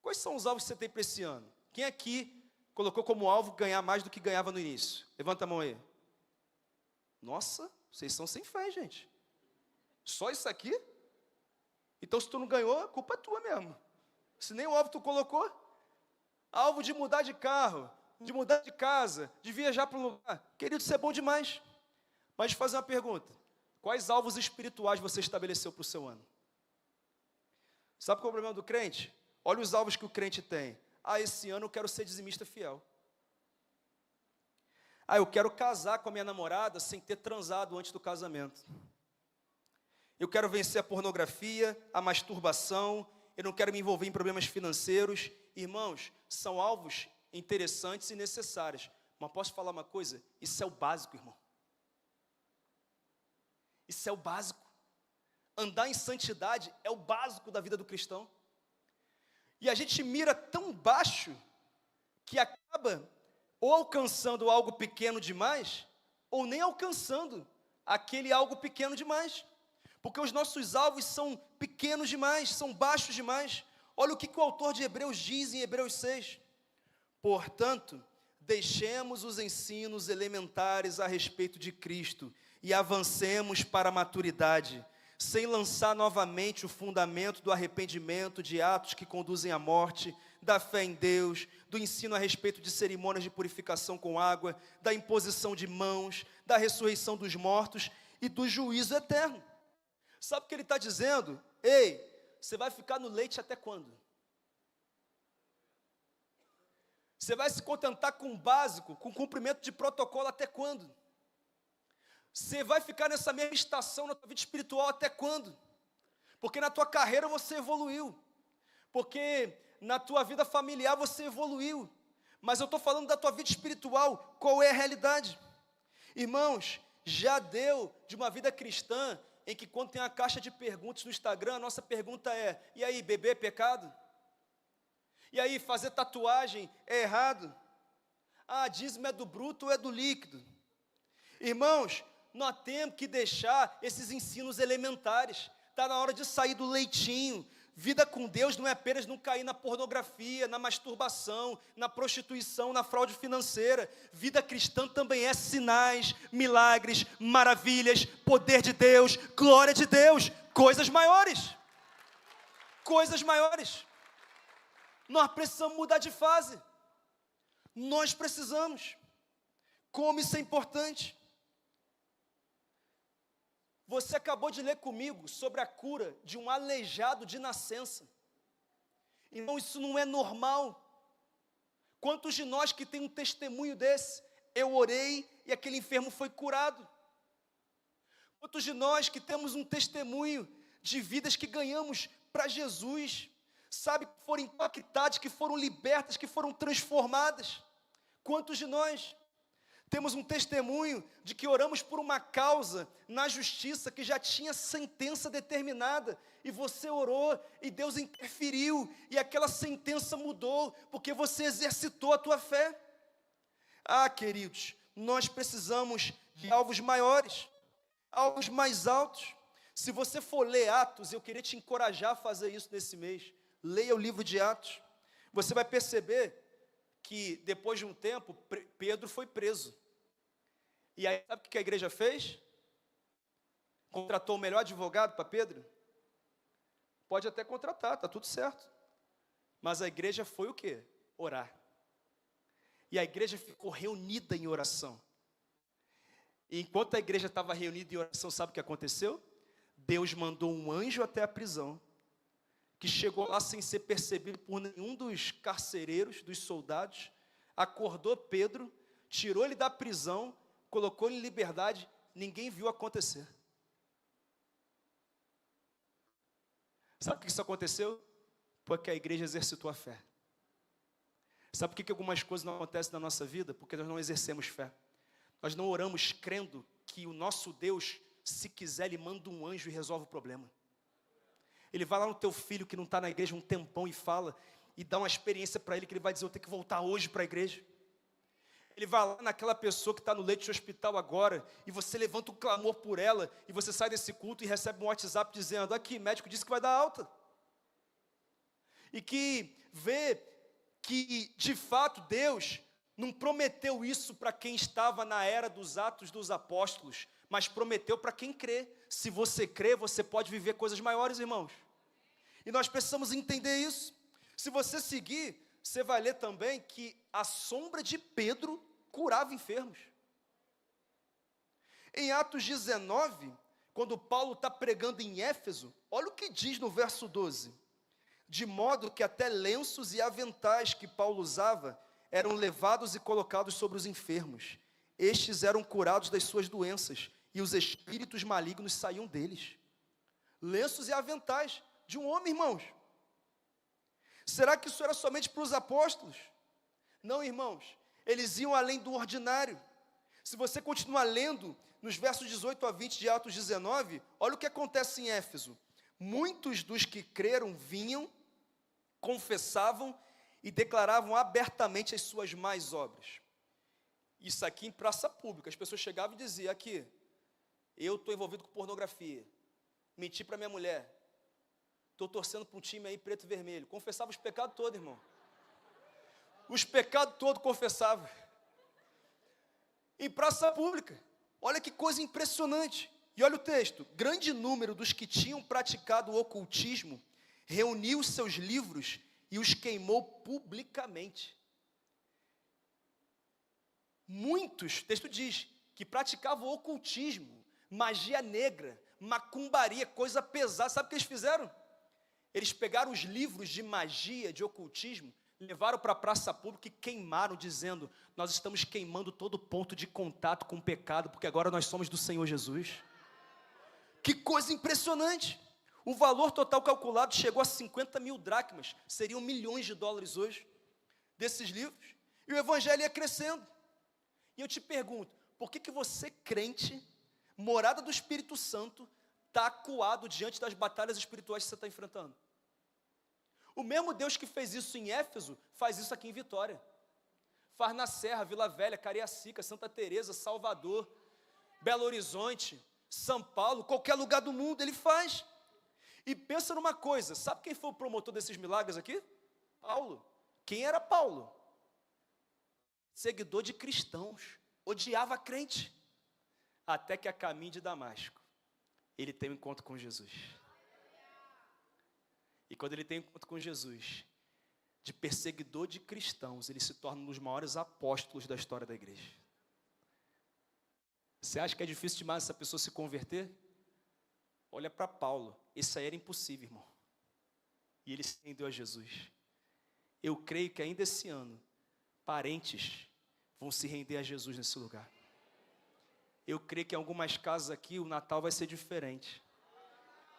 Quais são os alvos que você tem para esse ano? Quem aqui colocou como alvo ganhar mais do que ganhava no início? Levanta a mão aí. Nossa, vocês são sem fé, gente. Só isso aqui? Então se tu não ganhou, a culpa é tua mesmo. Se nem o alvo tu colocou. Alvo de mudar de carro, de mudar de casa, de viajar para um lugar. Querido, isso é bom demais. Mas deixa eu fazer uma pergunta. Quais alvos espirituais você estabeleceu para o seu ano? Sabe qual é o problema do crente? Olha os alvos que o crente tem. Esse ano eu quero ser dizimista fiel. Eu quero casar com a minha namorada sem ter transado antes do casamento. Eu quero vencer a pornografia, a masturbação. Eu não quero me envolver em problemas financeiros. Irmãos, são alvos interessantes e necessários. Mas posso falar uma coisa? Isso é o básico, irmão. Isso é o básico. Andar em santidade é o básico da vida do cristão. E a gente mira tão baixo que acaba ou alcançando algo pequeno demais, ou nem alcançando aquele algo pequeno demais. Porque os nossos alvos são pequenos demais, são baixos demais. Olha o que o autor de Hebreus diz em Hebreus 6. Portanto, deixemos os ensinos elementares a respeito de Cristo e avancemos para a maturidade, sem lançar novamente o fundamento do arrependimento, de atos que conduzem à morte, da fé em Deus, do ensino a respeito de cerimônias de purificação com água, da imposição de mãos, da ressurreição dos mortos e do juízo eterno. Sabe o que ele está dizendo? Ei, você vai ficar no leite até quando? Você vai se contentar com o básico, com o cumprimento de protocolo até quando? Você vai ficar nessa mesma estação na tua vida espiritual até quando? Porque na tua carreira você evoluiu. Porque na tua vida familiar você evoluiu. Mas eu estou falando da tua vida espiritual, qual é a realidade? Irmãos, já deu de uma vida cristã em que quando tem a caixa de perguntas no Instagram, a nossa pergunta é: e aí, beber é pecado? E aí, fazer tatuagem é errado? Dízimo é do bruto ou é do líquido? Irmãos, nós temos que deixar esses ensinos elementares. Está na hora de sair do leitinho. Vida com Deus não é apenas não cair na pornografia, na masturbação, na prostituição, na fraude financeira. Vida cristã também é sinais, milagres, maravilhas, poder de Deus, glória de Deus, coisas maiores. Coisas maiores. Nós precisamos mudar de fase. Nós precisamos. Como isso é importante. Você acabou de ler comigo sobre a cura de um aleijado de nascença. Irmão, isso não é normal. Quantos de nós que tem um testemunho desse? Eu orei e aquele enfermo foi curado. Quantos de nós que temos um testemunho de vidas que ganhamos para Jesus? Sabe, que foram impactadas, que foram libertas, que foram transformadas? Quantos de nós temos um testemunho de que oramos por uma causa na justiça que já tinha sentença determinada, e você orou e Deus interferiu e aquela sentença mudou porque você exercitou a tua fé? Queridos, nós precisamos de alvos maiores, alvos mais altos. Se você for ler Atos, eu queria te encorajar a fazer isso nesse mês. Leia o livro de Atos. Você vai perceber que depois de um tempo, Pedro foi preso. E aí, sabe o que a igreja fez? Contratou o melhor advogado para Pedro? Pode até contratar, está tudo certo. Mas a igreja foi o quê? Orar. E a igreja ficou reunida em oração. E enquanto a igreja estava reunida em oração, sabe o que aconteceu? Deus mandou um anjo até a prisão, que chegou lá sem ser percebido por nenhum dos carcereiros, dos soldados, acordou Pedro, tirou ele da prisão, colocou ele em liberdade, ninguém viu acontecer. Sabe por que isso aconteceu? Porque a igreja exercitou a fé. Sabe por que algumas coisas não acontecem na nossa vida? Porque nós não exercemos fé. Nós não oramos crendo que o nosso Deus, se quiser, Ele manda um anjo e resolve o problema. Ele vai lá no teu filho que não está na igreja um tempão e fala, e dá uma experiência para ele que ele vai dizer, eu tenho que voltar hoje para a igreja. Ele vai lá naquela pessoa que está no leito de hospital agora, e você levanta um clamor por ela, e você sai desse culto e recebe um WhatsApp dizendo, aqui, médico disse que vai dar alta. E que vê que, de fato, Deus não prometeu isso para quem estava na era dos Atos dos Apóstolos, mas prometeu para quem crê. Se você crê, você pode viver coisas maiores, irmãos. E nós precisamos entender isso. Se você seguir, você vai ler também que a sombra de Pedro curava enfermos. Em Atos 19, quando Paulo está pregando em Éfeso, olha o que diz no verso 12. De modo que até lenços e aventais que Paulo usava eram levados e colocados sobre os enfermos. Estes eram curados das suas doenças, e os espíritos malignos saíam deles. Lenços e aventais de um homem, irmãos. Será que isso era somente para os apóstolos? Não, irmãos. Eles iam além do ordinário. Se você continuar lendo, nos versos 18 a 20 de Atos 19, olha o que acontece em Éfeso. Muitos dos que creram vinham, confessavam e declaravam abertamente as suas más obras. Isso aqui em praça pública, as pessoas chegavam e diziam, aqui, eu estou envolvido com pornografia, menti para minha mulher, estou torcendo para um time aí preto e vermelho. Confessava os pecados todos, irmão. Os pecados todos confessava. Em praça pública. Olha que coisa impressionante. E olha o texto. Grande número dos que tinham praticado o ocultismo reuniu os seus livros e os queimou publicamente. Muitos, o texto diz, que praticavam o ocultismo, magia negra, macumbaria, coisa pesada. Sabe o que eles fizeram? Eles pegaram os livros de magia, de ocultismo, levaram para a praça pública e queimaram, dizendo, nós estamos queimando todo ponto de contato com o pecado, porque agora nós somos do Senhor Jesus. Que coisa impressionante! O valor total calculado chegou a 50 mil dracmas, seriam milhões de dólares hoje, desses livros, e o evangelho ia crescendo. E eu te pergunto, por que você, crente, morada do Espírito Santo, está acuado diante das batalhas espirituais que você está enfrentando? O mesmo Deus que fez isso em Éfeso, faz isso aqui em Vitória. Faz na Serra, Vila Velha, Cariacica, Santa Teresa, Salvador, Belo Horizonte, São Paulo, qualquer lugar do mundo, Ele faz. E pensa numa coisa, sabe quem foi o promotor desses milagres aqui? Paulo. Quem era Paulo? Seguidor de cristãos, odiava crente. Até que a caminho de Damasco, ele tem um encontro com Jesus. E quando ele tem um encontro com Jesus, de perseguidor de cristãos, ele se torna um dos maiores apóstolos da história da igreja. Você acha que é difícil demais essa pessoa se converter? Olha para Paulo, isso aí era impossível, irmão. E ele se rendeu a Jesus. Eu creio que ainda esse ano, parentes vão se render a Jesus nesse lugar. Eu creio que em algumas casas aqui o Natal vai ser diferente.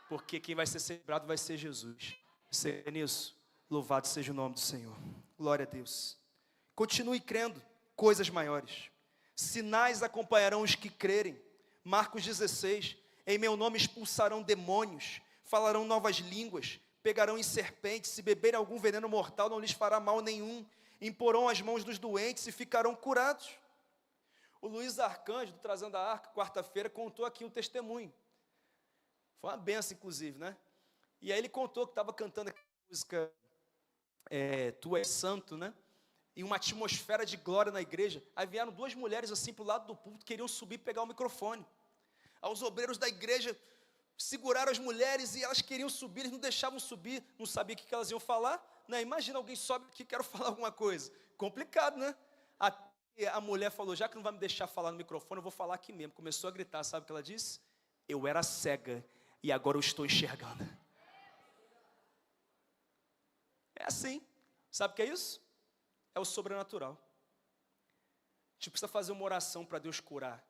Porque quem vai ser celebrado vai ser Jesus. Você crê nisso? Louvado seja o nome do Senhor. Glória a Deus. Continue crendo, coisas maiores. Sinais acompanharão os que crerem. Marcos 16. Em meu nome expulsarão demônios, falarão novas línguas, pegarão em serpentes, se beberem algum veneno mortal não lhes fará mal nenhum, imporão as mãos dos doentes e ficarão curados. O Luiz Arcanjo, do Trazendo a Arca, quarta-feira, contou aqui um testemunho. Foi uma benção, inclusive, né? E aí ele contou que estava cantando a música tu és santo, né? E uma atmosfera de glória na igreja. Aí vieram duas mulheres assim para o lado do púlpito, queriam subir e pegar o microfone. Aí os obreiros da igreja seguraram as mulheres e elas queriam subir, eles não deixavam subir, não sabiam o que elas iam falar, né? Imagina alguém sobe aqui, quero falar alguma coisa. Complicado, né? A mulher falou, já que não vai me deixar falar no microfone, eu vou falar aqui mesmo. Começou a gritar, sabe o que ela disse? Eu era cega e agora eu estou enxergando. É assim. Sabe o que é isso? É o sobrenatural. A gente precisa fazer uma oração para Deus curar.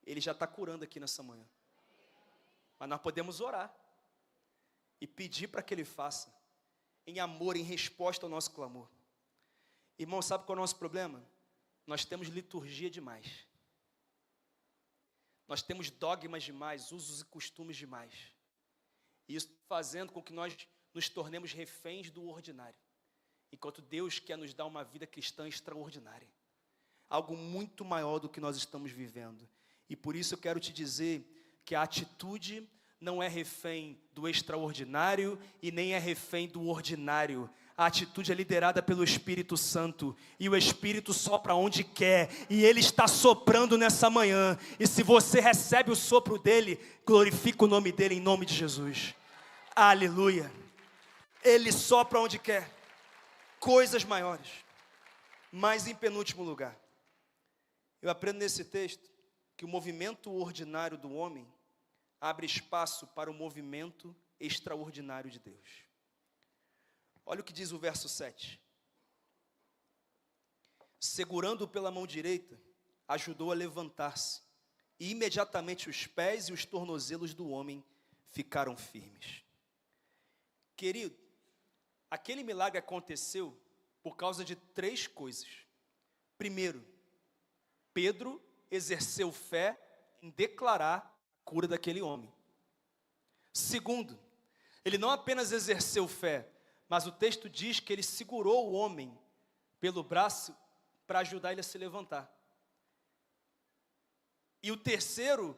Ele já está curando aqui nessa manhã. Mas nós podemos orar e pedir para que Ele faça, em amor, em resposta ao nosso clamor. Irmão, sabe qual é o nosso problema? Nós temos liturgia demais. Nós temos dogmas demais, usos e costumes demais. E isso fazendo com que nós nos tornemos reféns do ordinário. Enquanto Deus quer nos dar uma vida cristã extraordinária. Algo muito maior do que nós estamos vivendo. E por isso eu quero te dizer que a atitude não é refém do extraordinário e nem é refém do ordinário. A atitude é liderada pelo Espírito Santo. E o Espírito sopra onde quer. E Ele está soprando nessa manhã. E se você recebe o sopro dEle, glorifica o nome dEle em nome de Jesus. Aleluia. Ele sopra onde quer. Coisas maiores. Mas em penúltimo lugar, eu aprendo nesse texto que o movimento ordinário do homem abre espaço para o movimento extraordinário de Deus. Olha o que diz o verso 7. Segurando-o pela mão direita, ajudou a levantar-se, e imediatamente os pés e os tornozelos do homem ficaram firmes. Querido, aquele milagre aconteceu por causa de 3 coisas. Primeiro, Pedro exerceu fé em declarar a cura daquele homem. Segundo, ele não apenas exerceu fé, mas o texto diz que ele segurou o homem pelo braço para ajudar ele a se levantar. E o terceiro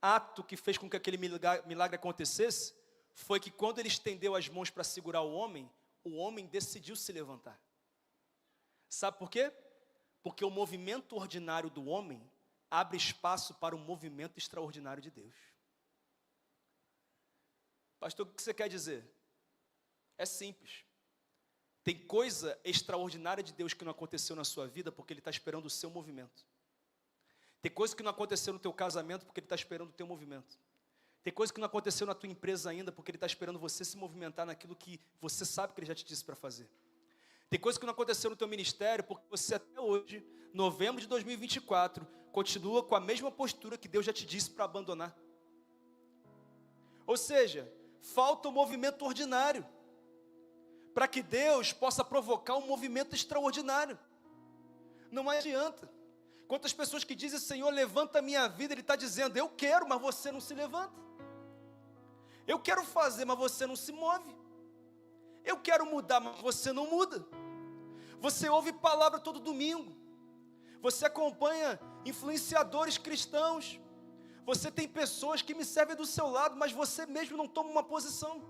ato que fez com que aquele milagre acontecesse foi que quando ele estendeu as mãos para segurar o homem decidiu se levantar. Sabe por quê? Porque o movimento ordinário do homem abre espaço para o movimento extraordinário de Deus. Pastor, o que você quer dizer? É simples. Tem coisa extraordinária de Deus que não aconteceu na sua vida porque Ele está esperando o seu movimento. Tem coisa que não aconteceu no teu casamento porque Ele está esperando o teu movimento. Tem coisa que não aconteceu na tua empresa ainda porque Ele está esperando você se movimentar naquilo que você sabe que Ele já te disse para fazer. Tem coisa que não aconteceu no teu ministério porque você até hoje, novembro de 2024, continua com a mesma postura que Deus já te disse para abandonar. Ou seja, falta o movimento ordinário para que Deus possa provocar um movimento extraordinário. Não adianta. Quantas pessoas que dizem, Senhor, levanta a minha vida, Ele está dizendo, eu quero, mas você não se levanta. Eu quero fazer, mas você não se move. Eu quero mudar, mas você não muda. Você ouve palavra todo domingo. Você acompanha influenciadores cristãos. Você tem pessoas que me servem do seu lado, mas você mesmo não toma uma posição.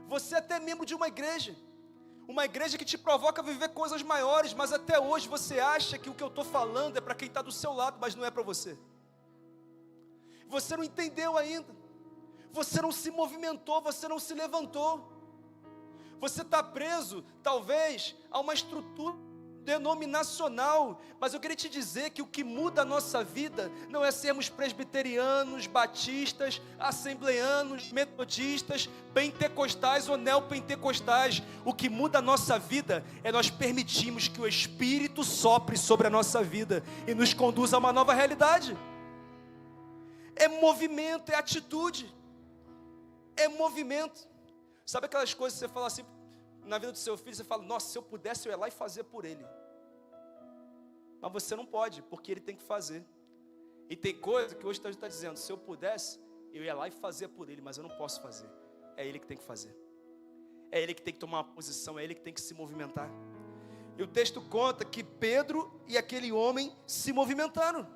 Você é até membro de uma igreja que te provoca a viver coisas maiores, mas até hoje você acha que o que eu estou falando é para quem está do seu lado, mas não é para você. Você não entendeu ainda. Você não se movimentou, você não se levantou. Você está preso, talvez, a uma estrutura denominacional, mas eu queria te dizer que o que muda a nossa vida não é sermos presbiterianos, batistas, assembleanos, metodistas, pentecostais ou neopentecostais. O que muda a nossa vida é nós permitirmos que o Espírito sopre sobre a nossa vida e nos conduza a uma nova realidade. É movimento, é atitude, é movimento. Sabe aquelas coisas que você fala assim, na vida do seu filho, você fala, nossa, se eu pudesse eu ia lá e fazer por ele. Mas você não pode, porque ele tem que fazer. E tem coisa que hoje está dizendo, se eu pudesse, eu ia lá e fazer por ele, mas eu não posso fazer. É ele que tem que fazer. É ele que tem que tomar uma posição, é ele que tem que se movimentar. E o texto conta que Pedro e aquele homem se movimentaram.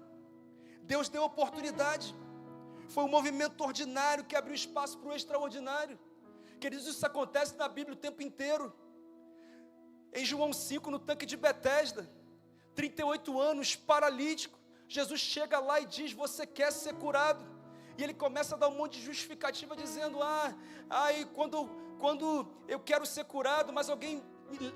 Deus deu oportunidade. Foi um movimento ordinário que abriu espaço para o extraordinário. Queridos, isso acontece na Bíblia o tempo inteiro. Em João 5, no tanque de Betesda, 38 anos, paralítico, Jesus chega lá e diz: você quer ser curado? E ele começa a dar um monte de justificativa, dizendo: e quando eu quero ser curado, mas alguém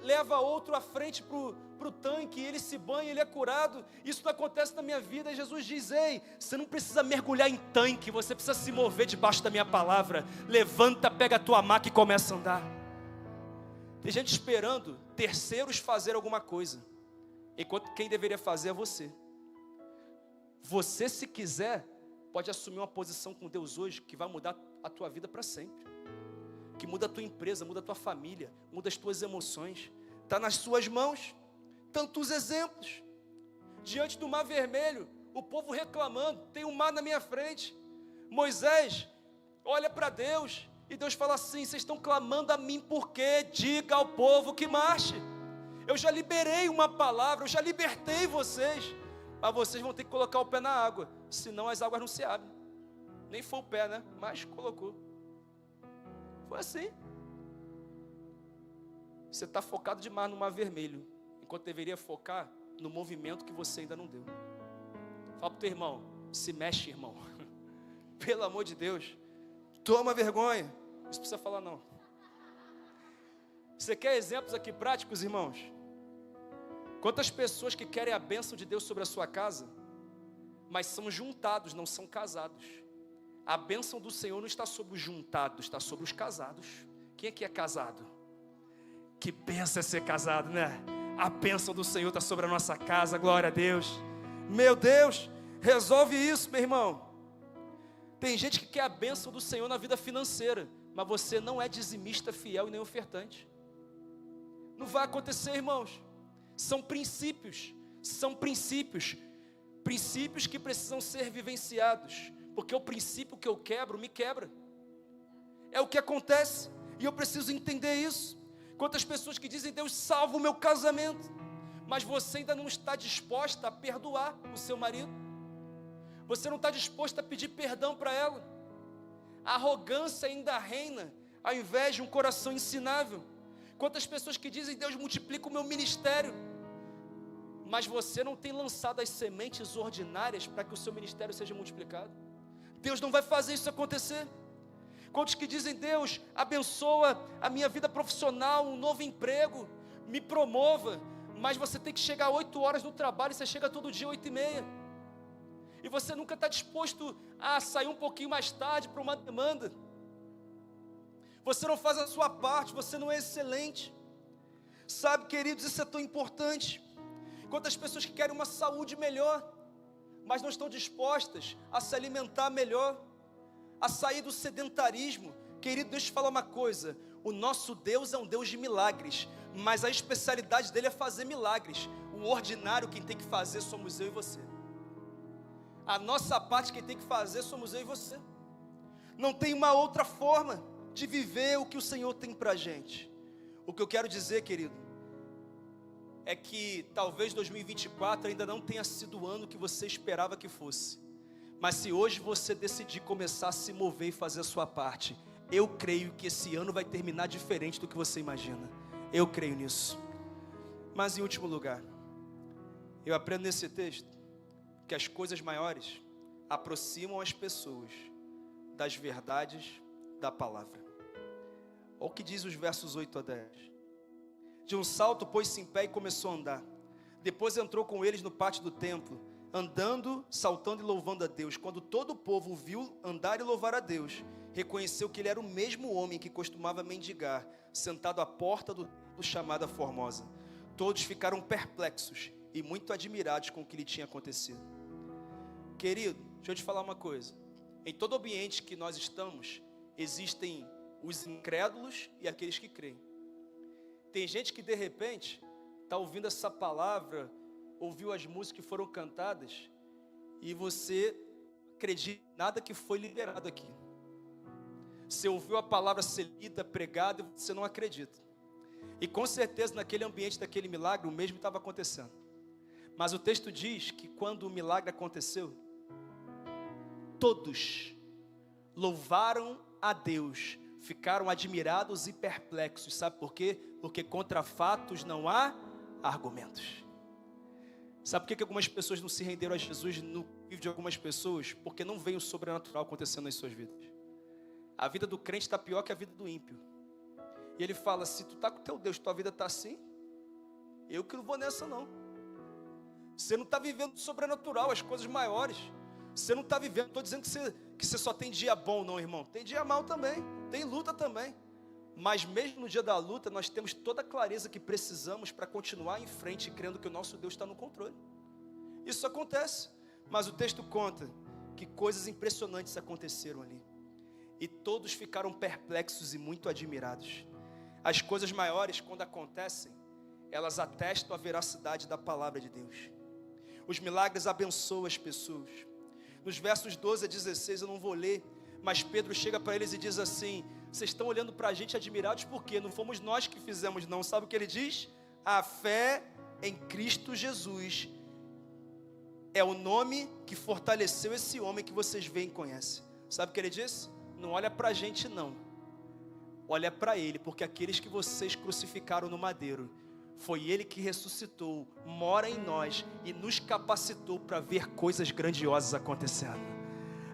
leva outro à frente para o tanque, ele se banha, ele é curado, isso não acontece na minha vida. E Jesus diz: ei, você não precisa mergulhar em tanque, você precisa se mover debaixo da minha palavra. Levanta, pega a tua maca e começa a andar. Tem gente esperando terceiros fazer alguma coisa, enquanto quem deveria fazer é você. Você, se quiser, pode assumir uma posição com Deus hoje que vai mudar a tua vida para sempre, que muda a tua empresa, muda a tua família, muda as tuas emoções. Está nas suas mãos. Tantos exemplos, diante do mar vermelho, o povo reclamando: tem um mar na minha frente. Moisés olha para Deus, e Deus fala assim: vocês estão clamando a mim por quê? Diga ao povo que marche. Eu já liberei uma palavra, eu já libertei vocês, mas vocês vão ter que colocar o pé na água, senão as águas não se abrem. Nem foi o pé, né? Mas colocou. Foi assim. Você está focado demais no mar vermelho, enquanto deveria focar no movimento que você ainda não deu. Fala para o teu irmão: se mexe, irmão. Pelo amor de Deus, toma vergonha. Não precisa falar não. Você quer exemplos aqui práticos, irmãos? Quantas pessoas que querem a bênção de Deus sobre a sua casa, mas são juntados, não são casados. A bênção do Senhor não está sobre os juntados, está sobre os casados. Quem aqui é casado? Que bênção é ser casado, né? A bênção do Senhor está sobre a nossa casa, glória a Deus. Meu Deus, resolve isso, meu irmão. Tem gente que quer a bênção do Senhor na vida financeira, mas você não é dizimista fiel e nem ofertante. Não vai acontecer, irmãos. São princípios que precisam ser vivenciados, porque o princípio que eu quebro, me quebra. É o que acontece, e eu preciso entender isso. Quantas pessoas que dizem: Deus salva o meu casamento, mas você ainda não está disposta a perdoar o seu marido, você não está disposta a pedir perdão para ela. A arrogância ainda reina, ao invés de um coração ensinável. Quantas pessoas que dizem: Deus multiplica o meu ministério, mas você não tem lançado as sementes ordinárias para que o seu ministério seja multiplicado. Deus não vai fazer isso acontecer. Quantos que dizem: Deus abençoa a minha vida profissional, um novo emprego, me promova, mas você tem que chegar 8 horas no trabalho e você chega todo dia 8h30, e você nunca está disposto a sair um pouquinho mais tarde para uma demanda. Você não faz a sua parte, você não é excelente. Sabe, queridos, isso é tão importante. Quantas pessoas que querem uma saúde melhor, mas não estão dispostas a se alimentar melhor, a sair do sedentarismo. Querido, deixa eu te falar uma coisa: o nosso Deus é um Deus de milagres, mas a especialidade dele é fazer milagres. O ordinário, quem tem que fazer somos eu e você. A nossa parte, quem tem que fazer somos eu e você. Não tem uma outra forma de viver o que o Senhor tem para a gente. O que eu quero dizer, querido, é que talvez 2024 ainda não tenha sido o ano que você esperava que fosse, mas se hoje você decidir começar a se mover e fazer a sua parte, eu creio que esse ano vai terminar diferente do que você imagina. Eu creio nisso. Mas em último lugar, eu aprendo nesse texto que as coisas maiores aproximam as pessoas das verdades da palavra. Olha o que diz os versos 8 a 10. De um salto pôs-se em pé e começou a andar. Depois entrou com eles no pátio do templo, andando, saltando e louvando a Deus. Quando todo o povo o viu andar e louvar a Deus, reconheceu que ele era o mesmo homem que costumava mendigar, sentado à porta do templo chamada Formosa. Todos ficaram perplexos e muito admirados com o que lhe tinha acontecido. Querido, deixa eu te falar uma coisa. Em todo ambiente que nós estamos, existem os incrédulos e aqueles que creem. Tem gente que de repente está ouvindo essa palavra, ouviu as músicas que foram cantadas, e você acredita em nada que foi liberado aqui. Você ouviu a palavra ser lida, pregada, e você não acredita. E com certeza naquele ambiente daquele milagre o mesmo estava acontecendo. Mas o texto diz que quando o milagre aconteceu, todos louvaram a Deus, ficaram admirados e perplexos. Sabe por quê? Porque contra fatos não há argumentos. Sabe por que algumas pessoas não se renderam a Jesus no nível de algumas pessoas? Porque não veio o sobrenatural acontecendo nas suas vidas. A vida do crente está pior que a vida do ímpio. E ele fala, se tu está com teu Deus, tua vida está assim, eu que não vou nessa não. Você não está vivendo o sobrenatural, as coisas maiores. Você não está vivendo, não estou dizendo que você só tem dia bom não, irmão. Tem dia mal também, tem luta também. Mas mesmo no dia da luta, nós temos toda a clareza que precisamos para continuar em frente, crendo que o nosso Deus está no controle. Isso acontece, mas o texto conta que coisas impressionantes aconteceram ali. E todos ficaram perplexos e muito admirados. As coisas maiores, quando acontecem, elas atestam a veracidade da palavra de Deus. Os milagres abençoam as pessoas. Nos versos 12 a 16, eu não vou ler, mas Pedro chega para eles e diz assim, vocês estão olhando para a gente admirados por quê? Não fomos nós que fizemos não. Sabe o que ele diz? A fé em Cristo Jesus é o nome que fortaleceu esse homem que vocês veem e conhecem. Sabe o que ele diz? Não olha para a gente não, olha para ele, porque aqueles que vocês crucificaram no madeiro, foi ele que ressuscitou, mora em nós e nos capacitou para ver coisas grandiosas acontecendo.